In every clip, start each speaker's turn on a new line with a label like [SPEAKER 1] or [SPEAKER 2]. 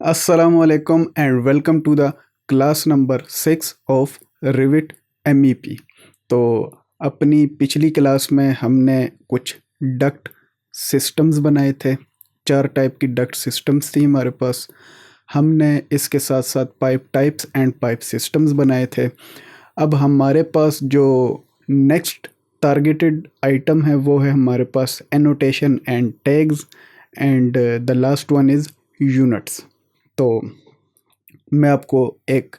[SPEAKER 1] Assalamu alaikum and welcome to the class number 6 of Revit MEP। तो अपनी पिछली class में हमने कुछ डक्ट सिस्टम्स बनाए थे। 4 टाइप की डक्ट सिस्टम्स थी हमारे पास। हमने इसके साथ साथ pipe types and pipe systems बनाए थे। अब हमारे पास जो नेक्स्ट टारगेटेड आइटम है वो है हमारे पास annotation and tags and the last one is units. तो मैं आपको एक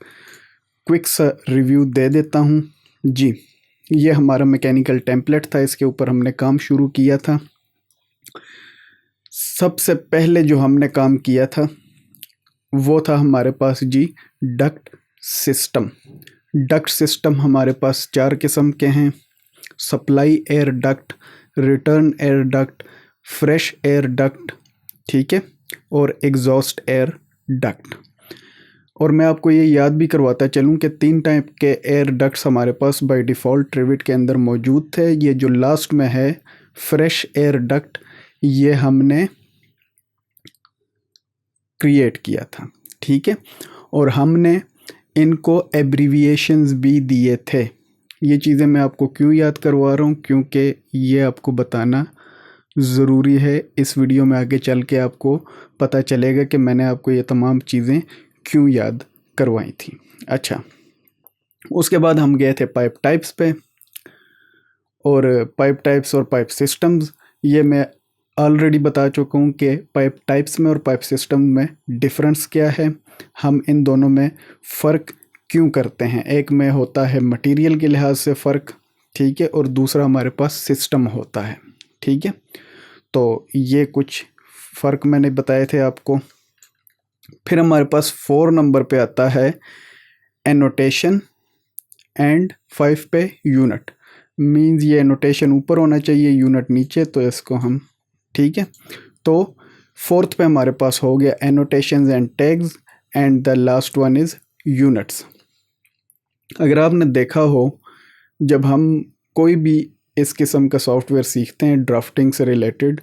[SPEAKER 1] क्विक सा रिव्यू दे देता हूँ जी। ये हमारा मैकेनिकल टेम्पलेट था, इसके ऊपर हमने काम शुरू किया था। सबसे पहले जो हमने काम किया था वो था हमारे पास जी डक्ट सिस्टम। डक्ट सिस्टम हमारे पास 4 किस्म के हैं: supply air duct, return air duct, fresh air duct, ठीक है, और एग्जॉस्ट एयर डक्ट। और मैं आपको ये याद भी करवाता चलूँ कि 3 टाइप के एयर डक्ट्स हमारे पास बाय डिफ़ॉल्ट रिविट के अंदर मौजूद थे। ये जो लास्ट में है फ्रेश एयर डक्ट, ये हमने क्रिएट किया था, ठीक है, और हमने इनको एब्रीविएशंस भी दिए थे। ये चीज़ें मैं आपको क्यों याद करवा रहा हूँ, क्योंकि ये आपको बताना ज़रूरी है। इस वीडियो में आगे चल के आपको पता चलेगा कि मैंने आपको ये तमाम चीज़ें क्यों याद करवाई थी। अच्छा, उसके बाद हम गए थे पाइप टाइप्स पे, और पाइप टाइप्स और पाइप सिस्टम्स ये मैं ऑलरेडी बता चुका हूँ कि पाइप टाइप्स में और पाइप सिस्टम में डिफरेंस क्या है, हम इन दोनों में फ़र्क क्यों करते हैं। एक में होता है मटेरियल के लिहाज से फ़र्क, ठीक है, और दूसरा हमारे पास सिस्टम होता है, ठीक है। तो ये कुछ फ़र्क मैंने बताए थे आपको। फिर हमारे पास 4 नंबर पे आता है एनोटेशन एंड 5 पे यूनिट। मींस ये एनोटेशन ऊपर होना चाहिए, यूनिट नीचे, तो इसको हम, ठीक है। तो 4th पे हमारे पास हो गया annotations and tags and the last one is units. अगर आपने देखा हो, जब हम कोई भी इस किस्म का सॉफ्टवेयर सीखते हैं ड्राफ्टिंग से रिलेटेड,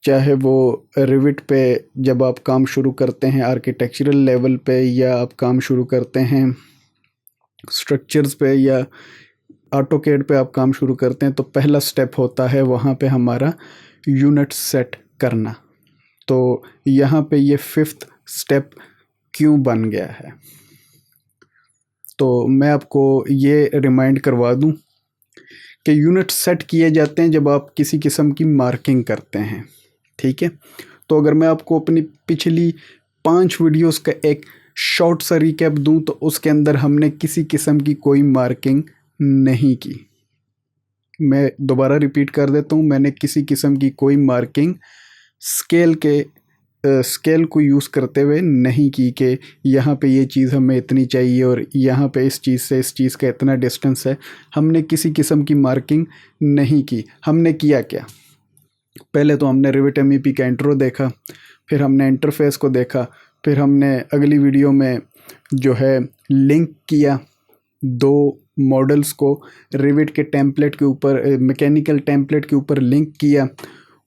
[SPEAKER 1] चाहे वो रिविट पे जब आप काम शुरू करते हैं आर्किटेक्चरल लेवल पे, या आप काम शुरू करते हैं स्ट्रक्चर्स पे, या ऑटोकैड पे आप काम शुरू करते हैं, तो पहला स्टेप होता है वहाँ पे हमारा यूनिट सेट करना। तो यहाँ पे ये 5th स्टेप क्यों बन गया है, तो मैं आपको ये रिमाइंड करवा दूँ कि यूनिट सेट किए जाते हैं जब आप किसी किस्म की मार्किंग करते हैं, ठीक है। तो अगर मैं आपको अपनी पिछली 5 वीडियोस का एक शॉर्ट सा रिकैप दूं, तो उसके अंदर हमने किसी किस्म की कोई मार्किंग नहीं की। मैं दोबारा रिपीट कर देता हूं, मैंने किसी किस्म की कोई मार्किंग स्केल को यूज़ करते हुए नहीं की कि यहाँ पे ये चीज़ हमें इतनी चाहिए और यहाँ पे इस चीज़ से इस चीज़ का इतना डिस्टेंस है। हमने किसी किस्म की मार्किंग नहीं की। हमने किया क्या, पहले तो हमने रिविट MEP का इंट्रो देखा, फिर हमने इंटरफेस को देखा, फिर हमने अगली वीडियो में जो है लिंक किया 2 मॉडल्स को रिविट के टेम्पलेट के ऊपर, मैकेनिकल टेम्पलेट के ऊपर लिंक किया।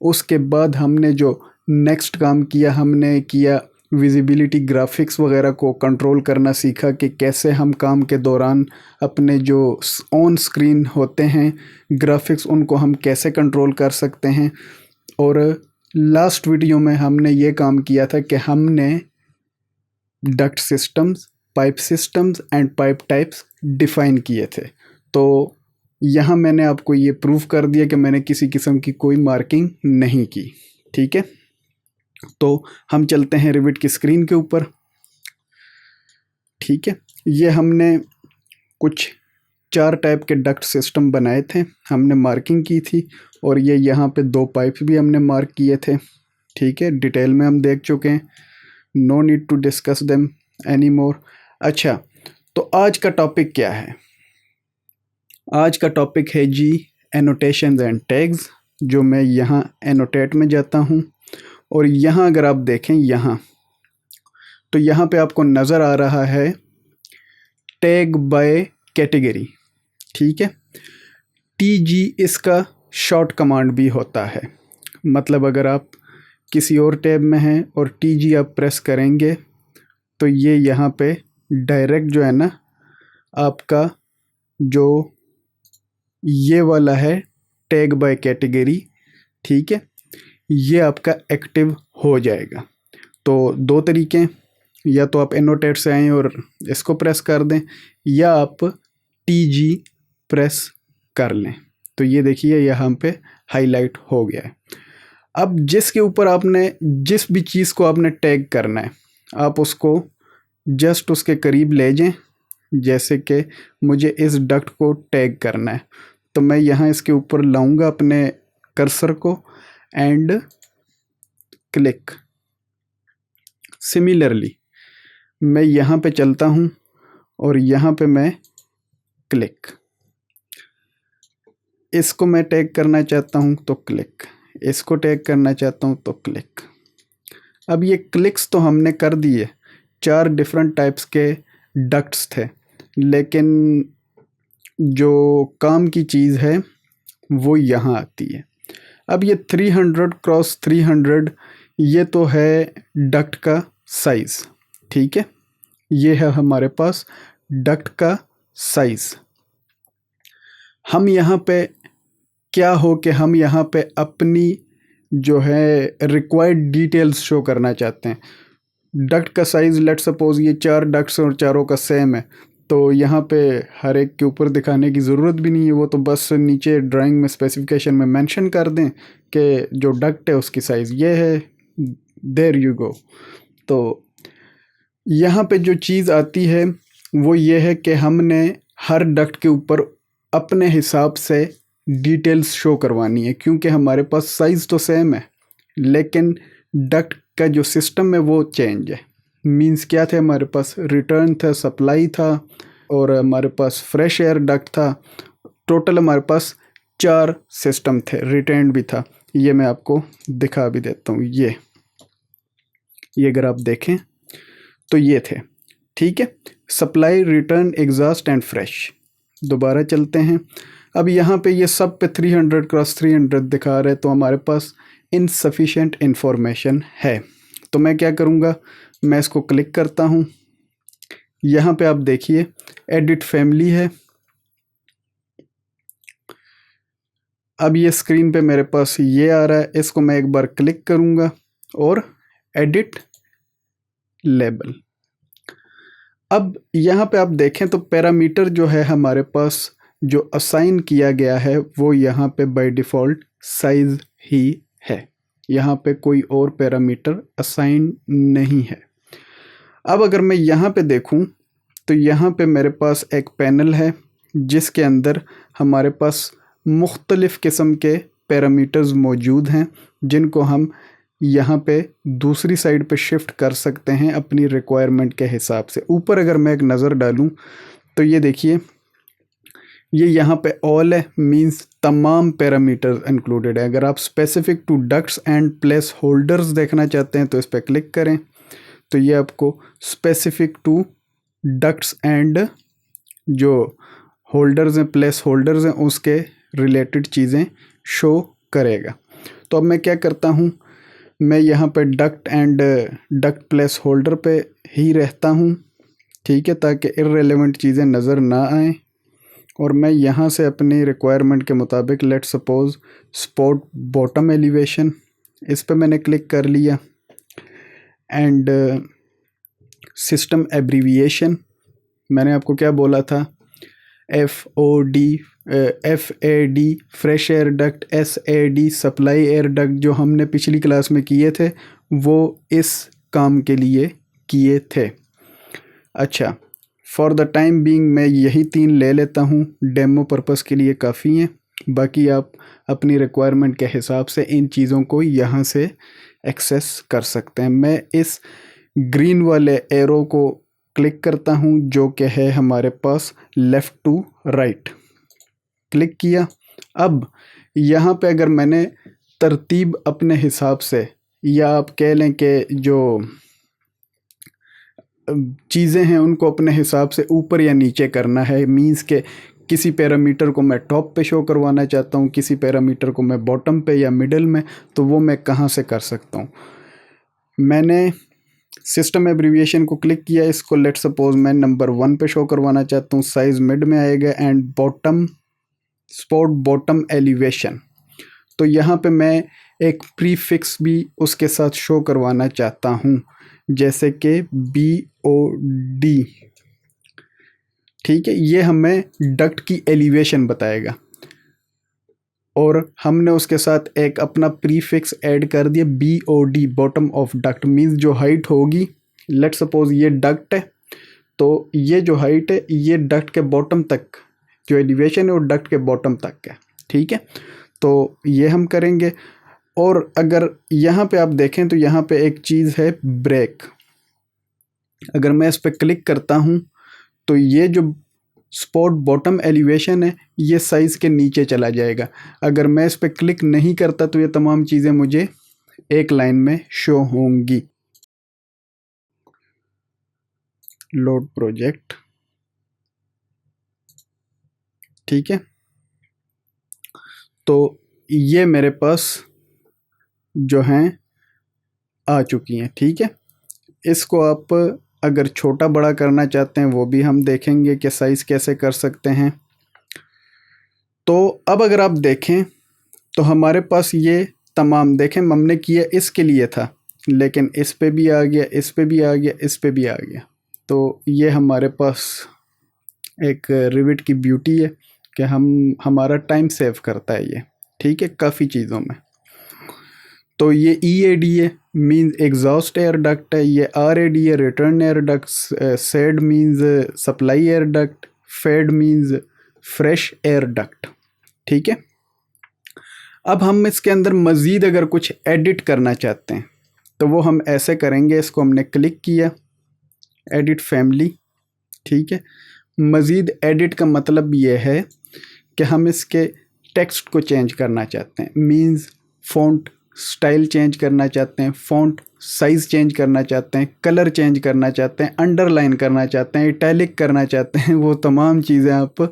[SPEAKER 1] उसके बाद हमने जो नेक्स्ट काम किया, हमने किया विजिबिलिटी ग्राफिक्स वगैरह को कंट्रोल करना सीखा कि कैसे हम काम के दौरान अपने जो ऑन स्क्रीन होते हैं ग्राफिक्स, उनको हम कैसे कंट्रोल कर सकते हैं। और लास्ट वीडियो में हमने ये काम किया था कि हमने duct systems, pipe systems and pipe types define किए थे। तो यहाँ मैंने आपको ये प्रूव कर दिया कि मैंने किसी किस्म की कोई मार्किंग नहीं की, ठीक है। तो हम चलते हैं रिविट की स्क्रीन के ऊपर, ठीक है। ये हमने कुछ 4 टाइप के डक्ट सिस्टम बनाए थे, हमने मार्किंग की थी, और ये यहाँ पे 2 पाइप्स भी हमने मार्क किए थे, ठीक है। डिटेल में हम देख चुके हैं, no need to discuss them any more. अच्छा, तो आज का टॉपिक क्या है? आज का टॉपिक है जी एनोटेशंस एंड टैग्स, जो मैं यहाँ एनोटेट में जाता हूँ, और यहाँ अगर आप देखें यहाँ, तो यहाँ पे आपको नज़र आ रहा है टैग बाय कैटेगरी, ठीक है। TG इसका शॉर्ट कमांड भी होता है, मतलब अगर आप किसी और टैब में हैं और TG आप प्रेस करेंगे तो ये यहाँ पे डायरेक्ट जो है ना आपका जो ये वाला है टैग बाय कैटेगरी, ठीक है, ये आपका एक्टिव हो जाएगा। तो दो तरीके, या तो आप एनोटेट से आएँ और इसको प्रेस कर दें, या आप TG प्रेस कर लें। तो ये देखिए यहाँ पे हाईलाइट हो गया है। अब जिसके ऊपर आपने जिस भी चीज़ को आपने टैग करना है, आप उसको जस्ट उसके करीब ले जाएं। जैसे कि मुझे इस डक्ट को टैग करना है, तो मैं यहाँ इसके ऊपर लाऊंगा अपने कर्सर को एंड क्लिक। सिमिलरली मैं यहाँ पे चलता हूँ और यहाँ पे मैं क्लिक, इसको मैं टैग करना चाहता हूँ तो क्लिक, इसको टैग करना चाहता हूँ तो क्लिक। अब ये क्लिक्स तो हमने कर दिए, 4 डिफरेंट टाइप्स के डक्ट्स थे, लेकिन जो काम की चीज़ है वो यहाँ आती है। अब ये 300 क्रॉस 300 ये तो है डक्ट का साइज़, ठीक है, ये है हमारे पास डक्ट का साइज़। हम यहाँ पे क्या हो कि हम यहाँ पे अपनी जो है रिक्वायर्ड डिटेल्स शो करना चाहते हैं। डक्ट का साइज़ लेट सपोज ये 4 डक्ट्स और चारों का सेम है, तो यहाँ पे हर एक के ऊपर दिखाने की ज़रूरत भी नहीं है, वो तो बस नीचे ड्राइंग में स्पेसिफिकेशन में मेंशन कर दें कि जो डक्ट है उसकी साइज़ ये है, देयर यू गो। तो यहाँ पे जो चीज़ आती है वो ये है कि हमने हर डक्ट के ऊपर अपने हिसाब से डिटेल्स शो करवानी है, क्योंकि हमारे पास साइज़ तो सेम है लेकिन डक्ट का जो सिस्टम है वो चेंज है। मींस क्या थे, हमारे पास रिटर्न था, सप्लाई था और हमारे पास फ्रेश एयर डक्ट था। टोटल हमारे पास 4 सिस्टम थे, रिटेन भी था। ये मैं आपको दिखा भी देता हूँ। ये अगर आप देखें तो ये थे, ठीक है, supply, return, exhaust and fresh. दोबारा चलते हैं। अब यहाँ पे ये सब पे 300 क्रॉस 300 दिखा रहे, तो हमारे पास इनसफिशिएंट इंफॉर्मेशन है। तो मैं क्या करूँगा, मैं इसको क्लिक करता हूँ। यहाँ पे आप देखिए एडिट फैमिली है। अब ये स्क्रीन पे मेरे पास ये आ रहा है, इसको मैं एक बार क्लिक करूँगा और एडिट लेबल। अब यहाँ पे आप देखें तो पैरामीटर जो है हमारे पास जो असाइन किया गया है वो यहाँ पे बाय डिफ़ॉल्ट साइज़ ही है। यहाँ पे कोई और पैरामीटर असाइन नहीं है। अब अगर मैं यहाँ पे देखूँ तो यहाँ पे मेरे पास एक पैनल है जिसके अंदर हमारे पास मुख्तलिफ़ किस्म के पैरामीटर्स मौजूद हैं, जिनको हम यहाँ पे दूसरी साइड पे शिफ्ट कर सकते हैं अपनी रिक्वायरमेंट के हिसाब से। ऊपर अगर मैं एक नज़र डालूँ तो ये देखिए, ये यहाँ पे ऑल है, मींस तमाम पैरामीटर्स इंक्लूडेड है। अगर आप specific to ducts and placeholders देखना चाहते हैं तो इस पर क्लिक करें, तो ये आपको स्पेसिफिक टू डक्ट्स एंड जो होल्डर्स हैं, प्लेस होल्डर्स हैं, उसके रिलेटेड चीज़ें शो करेगा। तो अब मैं क्या करता हूँ, मैं यहाँ पे duct and duct place holder पे ही रहता हूँ, ठीक है, ताकि इररिलेवेंट चीज़ें नज़र ना आएँ। और मैं यहाँ से अपनी रिक्वायरमेंट के मुताबिक let suppose spot bottom elevation, इस पे मैंने क्लिक कर लिया। एंड सिस्टम एब्रीविएशन, मैंने आपको क्या बोला था, FOD FAD fresh air duct, SAD supply air duct, जो हमने पिछली क्लास में किए थे वो इस काम के लिए किए थे। अच्छा, फॉर द टाइम बीइंग मैं यही 3 ले लेता हूँ, डेमो पर्पस के लिए काफ़ी हैं। बाकी आप अपनी रिक्वायरमेंट के हिसाब से इन चीज़ों को यहाँ से एक्सेस कर सकते हैं। मैं इस ग्रीन वाले एरो को क्लिक करता हूँ जो कि है हमारे पास लेफ़्ट टू राइट, क्लिक किया। अब यहाँ पे अगर मैंने तरतीब अपने हिसाब से, या आप कह लें कि जो चीज़ें हैं उनको अपने हिसाब से ऊपर या नीचे करना है, मींस के किसी पैरामीटर को मैं टॉप पे शो करवाना चाहता हूँ, किसी पैरामीटर को मैं बॉटम पे या मिडल में, तो वो मैं कहाँ से कर सकता हूँ। मैंने सिस्टम एब्रीविएशन को क्लिक किया, इसको लेट सपोज मैं नंबर 1 पे शो करवाना चाहता हूँ, साइज मिड में आएगा and bottom sport bottom elevation. तो यहाँ पे मैं एक प्रीफिक्स भी उसके साथ शो करवाना चाहता हूँ, जैसे कि BOD। ठीक है, ये हमें डक्ट की एलिवेशन बताएगा और हमने उसके साथ एक अपना प्रीफिक्स ऐड कर दिया BOD, bottom of duct, means जो हाइट होगी, लेट सपोज ये डक्ट है, तो ये जो हाइट है ये डक्ट के बॉटम तक, जो एलिवेशन है वो डक्ट के बॉटम तक है। ठीक है, तो ये हम करेंगे। और अगर यहाँ पे आप देखें तो यहाँ पे एक चीज़ है ब्रेक, अगर मैं इस पर क्लिक करता हूँ तो ये जो स्पॉट बॉटम एलिवेशन है ये साइज के नीचे चला जाएगा। अगर मैं इस पर क्लिक नहीं करता तो ये तमाम चीज़ें मुझे एक लाइन में शो होंगी। लोड प्रोजेक्ट, ठीक है, तो ये मेरे पास जो हैं आ चुकी हैं। ठीक है, इसको आप अगर छोटा बड़ा करना चाहते हैं वो भी हम देखेंगे कि साइज़ कैसे कर सकते हैं। तो अब अगर आप देखें तो हमारे पास ये तमाम, देखें हमने किया इसके लिए था, लेकिन इस पे भी आ गया, इस पे भी आ गया, इस पे भी आ गया। तो ये हमारे पास एक रिविट की ब्यूटी है कि हमारा टाइम सेव करता है ये। ठीक है, काफ़ी चीज़ों में। तो ये EAD है, मीन्स एग्जॉस्ट एयर डक्ट है, ये RAD है, return air duct, SAD means supply air duct, FAD means fresh air duct. ठीक है, अब हम इसके अंदर मज़ीद अगर कुछ एडिट करना चाहते हैं तो वो हम ऐसे करेंगे, इसको हमने क्लिक किया, एडिट फैमिली। ठीक है, मज़ीद एडिट का मतलब ये है कि हम इसके टेक्स्ट को चेंज करना चाहते हैं, मीन्स फ़ॉन्ट स्टाइल चेंज करना चाहते हैं, फ़ॉन्ट साइज़ चेंज करना चाहते हैं, कलर चेंज करना चाहते हैं, अंडरलाइन करना चाहते हैं, इटैलिक करना चाहते हैं, वो तमाम चीज़ें आप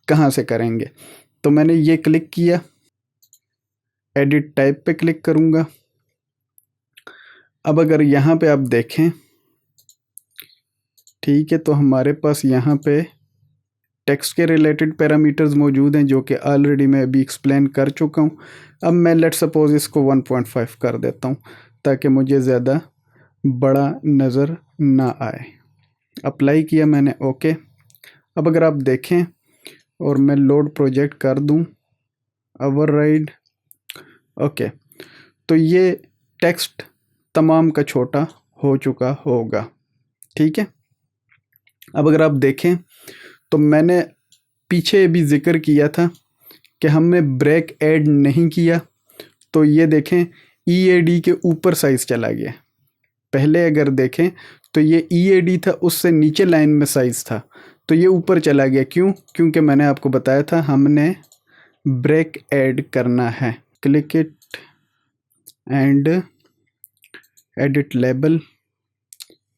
[SPEAKER 1] कहाँ से करेंगे। तो मैंने ये क्लिक किया, एडिट टाइप पे क्लिक करूँगा। अब अगर यहाँ पे आप देखें, ठीक है, तो हमारे पास यहाँ पे टेक्स्ट के रिलेटेड पैरामीटर्स मौजूद हैं जो कि ऑलरेडी मैं अभी एक्सप्लेन कर चुका हूँ। अब मैं लेट सपोज इसको 1.5 कर देता हूँ ताकि मुझे ज़्यादा बड़ा नज़र ना आए। अप्लाई किया मैंने, ओके। अब अगर आप देखें और मैं लोड प्रोजेक्ट कर दूँ, ओवरराइड, ओके, तो ये टेक्स्ट तमाम का छोटा हो चुका होगा। ठीक है, अब अगर आप देखें तो मैंने पीछे भी जिक्र किया था कि हमने ब्रेक ऐड नहीं किया, तो ये देखें EAD के ऊपर साइज़ चला गया। पहले अगर देखें तो ये EAD था, उससे नीचे लाइन में साइज़ था, तो ये ऊपर चला गया। क्यों? क्योंकि मैंने आपको बताया था हमने ब्रेक ऐड करना है। Click it and edit label,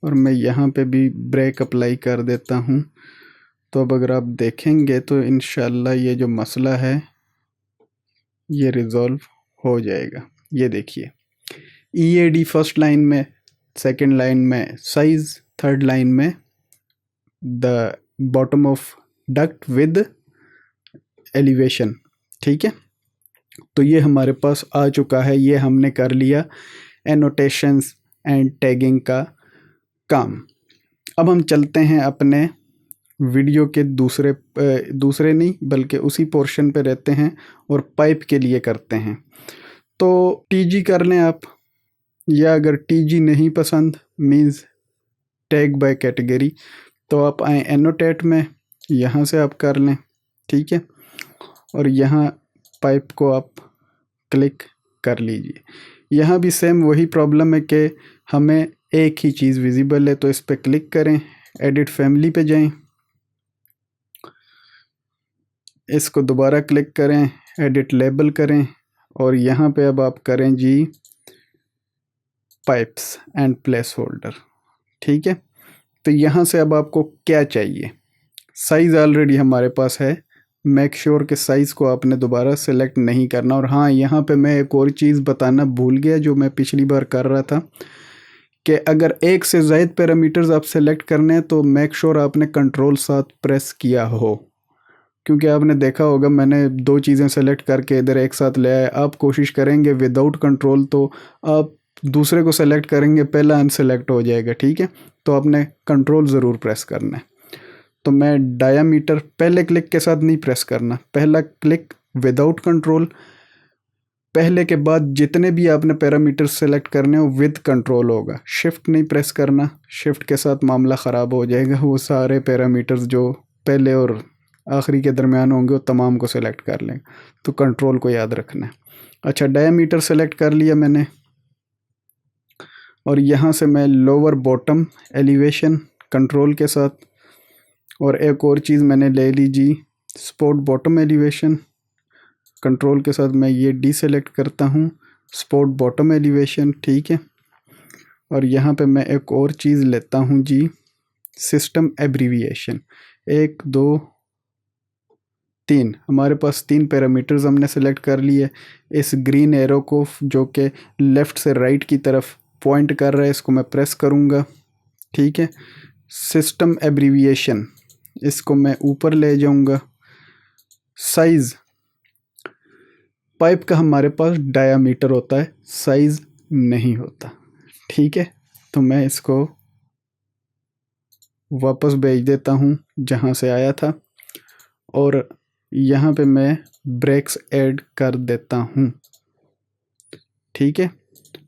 [SPEAKER 1] और मैं यहाँ पे भी ब्रेक अप्लाई कर देता हूँ। तो अब अगर आप देखेंगे तो इंशाल्लाह ये जो मसला है ये रिज़ॉल्व हो जाएगा। ये देखिए EAD फर्स्ट लाइन में, सेकंड लाइन में साइज़, थर्ड लाइन में the bottom of duct with elevation. ठीक है, तो ये हमारे पास आ चुका है, ये हमने कर लिया एनोटेशंस एंड टैगिंग का काम। अब हम चलते हैं अपने वीडियो के दूसरे नहीं बल्कि उसी पोर्शन पे रहते हैं और पाइप के लिए करते हैं। तो TG कर लें आप, या अगर TG नहीं पसंद मीन्स टैग बाय कैटेगरी, तो आप आए एनोटेट में, यहाँ से आप कर लें। ठीक है, और यहाँ पाइप को आप क्लिक कर लीजिए। यहाँ भी सेम वही प्रॉब्लम है कि हमें एक ही चीज़ विजिबल है, तो इस पर क्लिक करें, एडिट फैमिली पे जाएं, इसको दोबारा क्लिक करें, एडिट लेबल करें, और यहाँ पे अब आप करें जी पाइप्स एंड प्लेस होल्डर। ठीक है, तो यहाँ से अब आपको क्या चाहिए, साइज़ ऑलरेडी हमारे पास है, मेक श्योर के साइज़ को आपने दोबारा सेलेक्ट नहीं करना। और हाँ, यहाँ पे मैं एक और चीज़ बताना भूल गया जो मैं पिछली बार कर रहा था कि अगर एक से ज़ायद पैरामीटर्स आप सेलेक्ट करने हैं तो मेक श्योर आपने कंट्रोल 7 प्रेस किया हो, क्योंकि आपने देखा होगा मैंने 2 चीज़ें सेलेक्ट करके इधर एक साथ ले आए। आप कोशिश करेंगे विदाउट कंट्रोल तो आप दूसरे को सेलेक्ट करेंगे, पहला अनसेलेक्ट हो जाएगा, ठीक है। तो आपने कंट्रोल ज़रूर प्रेस करना है। तो मैं डायामीटर पहले क्लिक के साथ नहीं प्रेस करना, पहला क्लिक विदाउट कंट्रोल, पहले के बाद जितने भी आपने पैरामीटर सेलेक्ट करने हो विद कंट्रोल होगा। शिफ्ट नहीं प्रेस करना, शिफ्ट के साथ मामला ख़राब हो जाएगा। वो सारे पैरामीटर्स जो पहले और आखिरी के दरमियान होंगे वो तमाम को सेलेक्ट कर लेंगे, तो कंट्रोल को याद रखना है। अच्छा, डायामीटर सेलेक्ट कर लिया मैंने, और यहाँ से मैं लोअर बॉटम एलिवेशन कंट्रोल के साथ, और एक और चीज़ मैंने ले ली जी स्पॉट बॉटम एलिवेशन, कंट्रोल के साथ मैं ये डीसेलेक्ट करता हूँ, स्पॉट बॉटम एलिवेशन, ठीक है। और यहाँ पे मैं एक और चीज़ लेता हूँ जी सिस्टम एब्रीविएशन। 1 2 3, हमारे पास 3 पैरामीटर्स हमने सेलेक्ट कर लिए। इस ग्रीन एरो को जो कि लेफ़्ट से राइट की तरफ पॉइंट कर रहा है, इसको मैं प्रेस करूँगा, ठीक है। सिस्टम एब्रीविएशन, इसको मैं ऊपर ले जाऊँगा। साइज़, पाइप का हमारे पास डायामीटर होता है, साइज़ नहीं होता, ठीक है। तो मैं इसको वापस भेज देता हूँ जहाँ से आया था, और यहाँ पे मैं ब्रेक्स ऐड कर देता हूँ, ठीक है।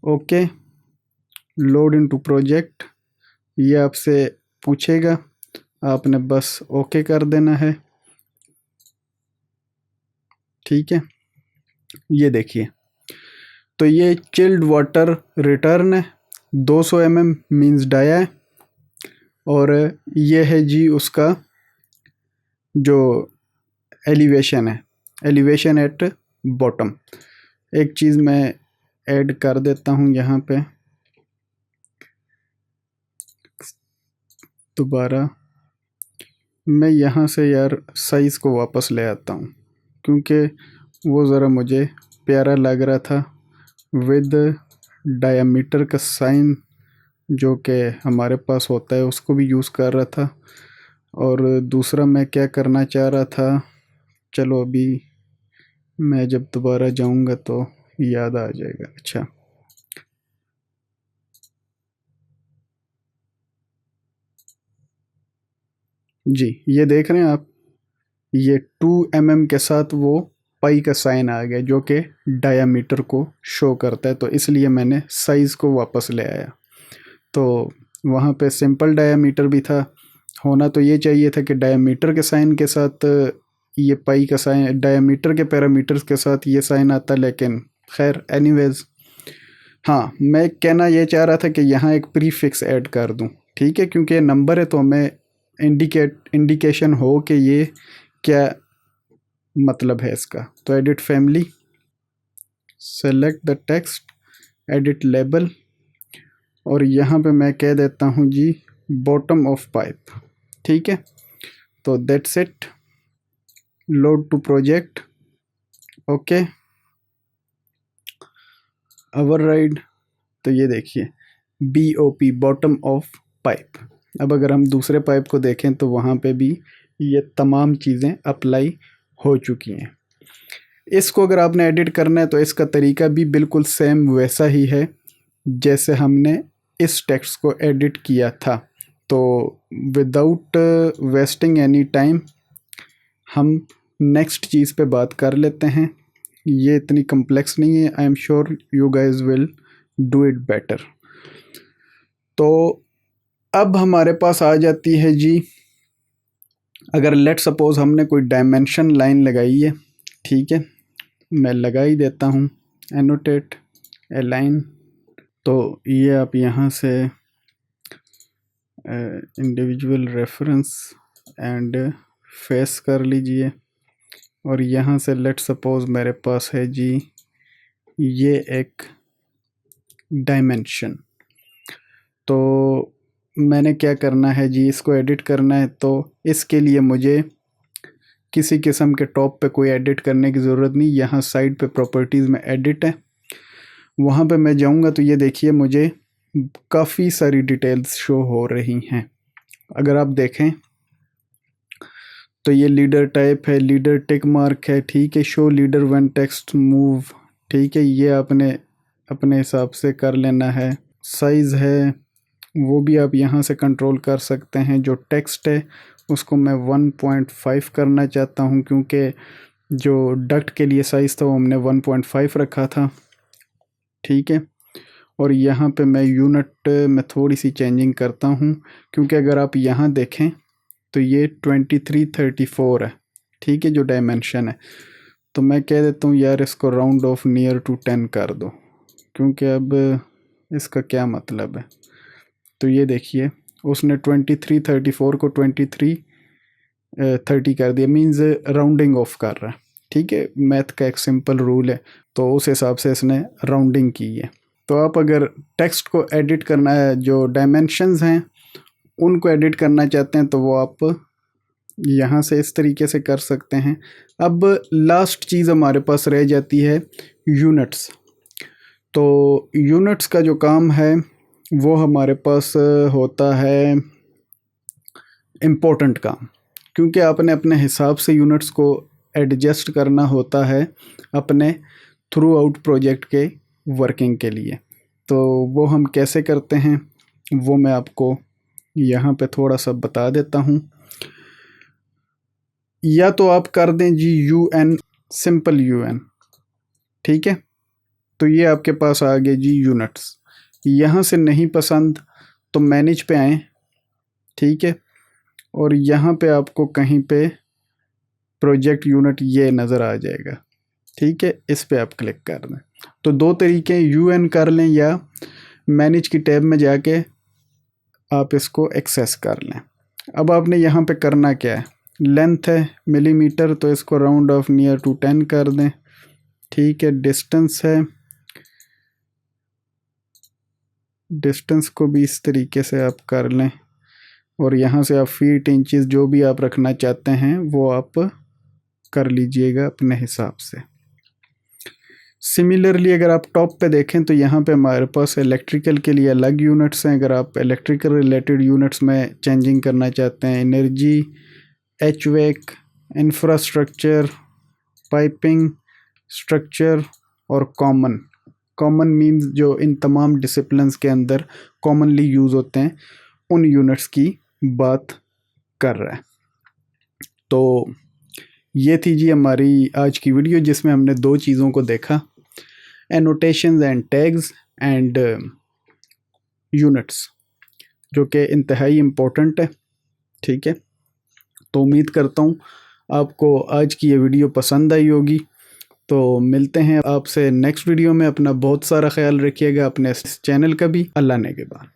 [SPEAKER 1] ओके, लोड इनटू प्रोजेक्ट, ये आपसे पूछेगा, आपने बस ओके कर देना है, ठीक है। ये देखिए, तो ये चिल्ड वाटर रिटर्न है, 200 mm मीन्स डाया है, और ये है जी उसका जो एलिवेशन है, एलिवेशन एट बॉटम। एक चीज़ मैं ऐड कर देता हूँ यहाँ पे, दोबारा मैं यहाँ से यार साइज़ को वापस ले आता हूँ, क्योंकि वो ज़रा मुझे प्यारा लग रहा था विद डायमीटर का साइन जो कि हमारे पास होता है उसको भी यूज़ कर रहा था। और दूसरा मैं क्या करना चाह रहा था, चलो अभी मैं जब दोबारा जाऊँगा तो याद आ जाएगा। अच्छा, जी ये देख रहे हैं आप, ये 2 mm के साथ वो पाई का साइन आ गया जो कि डायामीटर को शो करता है, तो इसलिए मैंने साइज़ को वापस ले आया। तो वहाँ पे सिंपल डायामीटर भी था, होना तो ये चाहिए था कि डायामीटर के साइन के साथ ये पाई का साइन, डायामीटर के पैरामीटर्स के साथ ये साइन आता, लेकिन खैर एनीवेज। हाँ, मैं कहना ये चाह रहा था कि यहाँ एक प्रीफिक्स ऐड कर दूँ, ठीक है, क्योंकि ये नंबर है तो हमें इंडिकेशन हो कि ये क्या मतलब है इसका। तो edit family, select the text, edit label, और यहाँ पे मैं कह देता हूँ जी बॉटम ऑफ पाइप, ठीक है। तो that's it, load to project, okay, override. तो ये देखिए BOP बॉटम ऑफ पाइप। अब अगर हम दूसरे पाइप को देखें तो वहाँ पे भी ये तमाम चीज़ें अप्लाई हो चुकी हैं। इसको अगर आपने एडिट करना है तो इसका तरीका भी बिल्कुल सेम वैसा ही है जैसे हमने इस टेक्स्ट को एडिट किया था। तो विदाउट वेस्टिंग एनी टाइम हम नेक्स्ट चीज़ पे बात कर लेते हैं। ये इतनी कम्प्लेक्स नहीं है, I am sure you guys will do it better. तो अब हमारे पास आ जाती है जी, अगर लेट सपोज हमने कोई डायमेंशन लाइन लगाई है, ठीक है, मैं लगा ही देता हूँ, एनोटेट ए लाइन। तो ये आप यहाँ से इंडिविजुअल रेफरेंस एंड फेस कर लीजिए, और यहाँ से लेट सपोज मेरे पास है जी ये एक डायमेंशन। तो मैंने क्या करना है जी, इसको एडिट करना है, तो इसके लिए मुझे किसी किस्म के टॉप पे कोई एडिट करने की ज़रूरत नहीं। यहाँ साइड पे प्रॉपर्टीज़ में एडिट है, वहाँ पे मैं जाऊँगा तो ये देखिए मुझे काफ़ी सारी डिटेल्स शो हो रही हैं। अगर आप देखें तो ये लीडर टाइप है, लीडर टिक मार्क है, ठीक है, show leader when text move, ठीक है, ये आपने अपने हिसाब से कर लेना है। साइज़ है वो भी आप यहाँ से कंट्रोल कर सकते हैं। जो टेक्स्ट है उसको मैं 1.5 करना चाहता हूँ, क्योंकि जो डक्ट के लिए साइज़ था वो हमने 1.5 रखा था, ठीक है। और यहाँ पे मैं यूनिट में थोड़ी सी चेंजिंग करता हूँ, क्योंकि अगर आप यहाँ देखें तो ये 2334 है, ठीक है, जो डायमेंशन है। तो मैं कह देता हूँ यार इसको राउंड ऑफ नियर टू 10 कर दो, क्योंकि अब इसका क्या मतलब है। तो ये देखिए उसने 2334 को 2330 कर दिया, मीन्स राउंडिंग ऑफ कर रहा है, ठीक है। मैथ का एक सिंपल रूल है, तो उस हिसाब से इसने राउंडिंग की है। तो आप अगर टेक्स्ट को एडिट करना है, जो डायमेंशंस हैं उनको एडिट करना चाहते हैं, तो वो आप यहाँ से इस तरीके से कर सकते हैं। अब लास्ट चीज़ हमारे पास रह जाती है यूनिट्स। तो यूनिट्स का जो काम है वो हमारे पास होता है इम्पोर्टेंट काम, क्योंकि आपने अपने हिसाब से यूनिट्स को एडजस्ट करना होता है अपने थ्रू आउट प्रोजेक्ट के वर्किंग के लिए। तो वो हम कैसे करते हैं वो मैं आपको यहाँ पे थोड़ा सा बता देता हूँ। या तो आप कर दें जी UN, सिंपल UN, ठीक है। तो ये आपके पास आ गए जी यूनिट्स। यहाँ से नहीं पसंद तो मैनेज पे आएँ, ठीक है, और यहाँ पे आपको कहीं पे प्रोजेक्ट यूनिट ये नज़र आ जाएगा, ठीक है, इस पे आप क्लिक कर दें। तो दो तरीके, UN कर लें या मैनेज की टैब में जाके आप इसको एक्सेस कर लें। अब आपने यहाँ पे करना क्या है, लेंथ है मिलीमीटर, तो इसको राउंड ऑफ नियर टू 10 कर दें, ठीक है। डिस्टेंस है, डिस्टेंस को भी इस तरीके से आप कर लें, और यहाँ से आप फीट इंचेस जो भी आप रखना चाहते हैं वो आप कर लीजिएगा अपने हिसाब से। सिमिलरली अगर आप टॉप पे देखें तो यहाँ पे हमारे पास इलेक्ट्रिकल के लिए अलग यूनिट्स हैं। अगर आप इलेक्ट्रिकल रिलेटेड यूनिट्स में चेंजिंग करना चाहते हैं, energy, HVAC, infrastructure, piping, structure और कॉमन मीन्स जो इन तमाम डिसिप्लिन्स के अंदर कॉमनली यूज़ होते हैं, उन यूनिट्स की बात कर रहा है। तो ये थी जी हमारी आज की वीडियो, जिसमें हमने दो चीज़ों को देखा, annotations and tags and units, जो कि इंतहाई इम्पोर्टेंट है, ठीक है। तो उम्मीद करता हूँ आपको आज की ये वीडियो पसंद आई होगी। तो मिलते हैं आपसे नेक्स्ट वीडियो में। अपना बहुत सारा ख्याल रखिएगा, अपने चैनल का भी। अल्लाह ने के बाद।